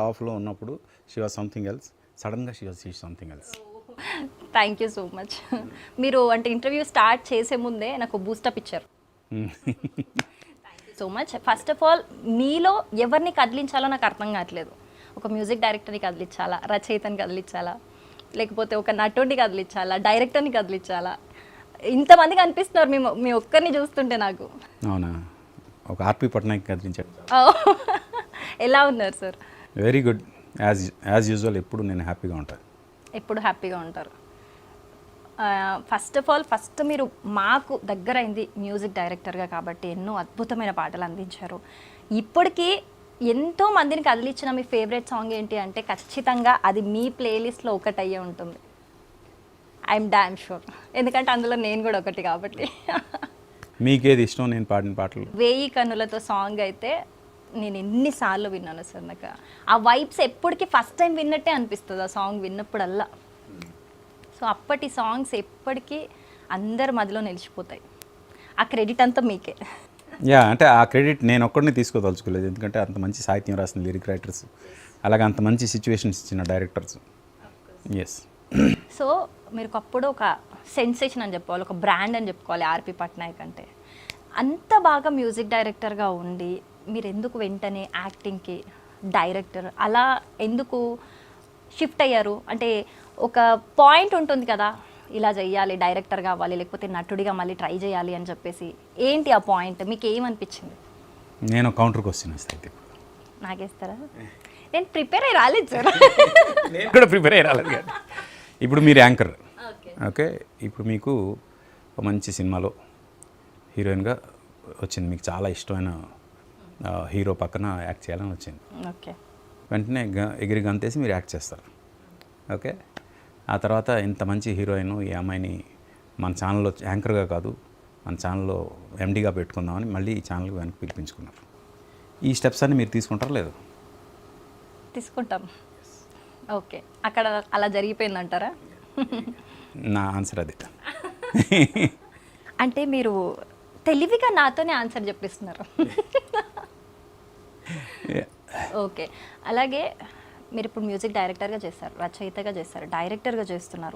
ఆఫ్లో ఉన్నప్పుడు she was something else, సడన్గా she was something else. Thank you so much. మీరు అంటే ఇంటర్వ్యూ స్టార్ట్ చేసే ముందే నాకు బూస్టప్ ఇచ్చారు. Thank you so much. First of all మీలో ఎవరిని కదిలించాలో నాకు అర్థం కావట్లేదు. ఒక మ్యూజిక్ డైరెక్టర్ని కదిలించాలా, రచయితని కదిలించాలా, లేకపోతే ఒక నటుడిని కదిలించాలా, డైరెక్టర్ని కదిలించాలా, ఇంతమంది కనిపిస్తున్నారు మీ ఒక్కరిని చూస్తుంటే నాకు. అవునా, ఒక ఆర్పి పట్నాయక్ కదిలించాడు. ఎలా ఉన్నారు sir? Very good, as usual. ఎప్పుడు నేను హ్యాపీగా ఉంటాను. ఎప్పుడు హ్యాపీగా ఉంటారు. ఫస్ట్ ఆఫ్ ఆల్ మీరు మాకు దగ్గరైంది మ్యూజిక్ డైరెక్టర్గా కాబట్టి ఎన్నో అద్భుతమైన పాటలు అందించారు. ఇప్పటికీ ఎంతో మందిని కదిలించిన మీ ఫేవరెట్ సాంగ్ ఏంటి అంటే ఖచ్చితంగా అది మీ ప్లేలిస్ట్లో ఒకటి అయ్యే ఉంటుంది. ఐఎమ్ డామ్ షూర్, ఎందుకంటే అందులో నేను కూడా ఒకటి కాబట్టి. మీకేది ఇష్టం నేను పాడిన పాటలు? 1000 కన్నులతో సాంగ్ అయితే నేను ఎన్నిసార్లు విన్నాను సార్. నాకు ఆ వైబ్స్ ఎప్పటికీ ఫస్ట్ టైం విన్నట్టే అనిపిస్తుంది ఆ సాంగ్ విన్నప్పుడల్లా. సో అప్పటి సాంగ్స్ ఎప్పటికీ అందరి మధ్యలో నిలిచిపోతాయి. ఆ క్రెడిట్ అంతా మీకే. యా, అంటే ఆ క్రెడిట్ నేను ఒక్కడిని తీసుకోదలుచుకోలేదు, ఎందుకంటే అంత మంచి సాహిత్యం రాసిన లిరిక్ రైటర్స్, అలాగే అంత మంచి సిచ్యువేషన్స్ ఇచ్చిన డైరెక్టర్స్. ఎస్. సో మీరు ఒకప్పుడు ఒక సెన్సేషన్ అని చెప్పుకోవాలి, ఒక బ్రాండ్ అని చెప్పుకోవాలి ఆర్పి పట్నాయక్ అంటే. అంత బాగా మ్యూజిక్ డైరెక్టర్గా ఉండి మీరు ఎందుకు వెంటనే యాక్టింగ్కి డైరెక్టర్ అలా ఎందుకు షిఫ్ట్ అయ్యారు? అంటే ఒక పాయింట్ ఉంటుంది కదా, ఇలా చెయ్యాలి, డైరెక్టర్ కావాలి, లేకపోతే నటుడిగా మళ్ళీ ట్రై చేయాలి అని చెప్పేసి. ఏంటి ఆ పాయింట్? మీకు ఏమనిపించింది? నేను కౌంటర్ క్వశ్చన్ ఇస్తాను. నాకేస్తారా? నేను ప్రిపేర్ అయ్యి రాలేదు సార్. నేను కూడా ప్రిపేర్ అయ్యి రాలేదు కానీ ఇప్పుడు మీరు యాంకర్. ఓకే, ఇప్పుడు మీకు ఒక మంచి సినిమాలో హీరోయిన్గా వచ్చింది, మీకు చాలా ఇష్టమైన హీరో పక్కన యాక్ట్ చేయాలని వచ్చింది. ఓకే, వెంటనే ఎగిరి గంతేసి మీరు యాక్ట్ చేస్తారు. ఓకే, ఆ తర్వాత ఇంత మంచి హీరోయిన్ ఈ అమ్మాయిని మన ఛానల్లో యాంకర్గా కాదు మన ఛానల్లో ఎండీగా పెట్టుకుందామని మళ్ళీ ఈ ఛానల్కి వెనక్కి పిలిపించుకున్నారు. ఈ స్టెప్స్ అన్ని మీరు తీసుకుంటారా లేదు? తీసుకుంటాం. ఓకే, అక్కడ అలా జరిగిపోయిందంటారా? నా ఆన్సర్ అదే. అంటే మీరు తెలివిగా నాతోనే ఆన్సర్ చెప్పిస్తున్నారు. ఓకే, అలాగే మీరు ఇప్పుడు మ్యూజిక్ డైరెక్టర్గా చేస్తారు, రచయితగా చేస్తారు, డైరెక్టర్గా చేస్తున్నారు.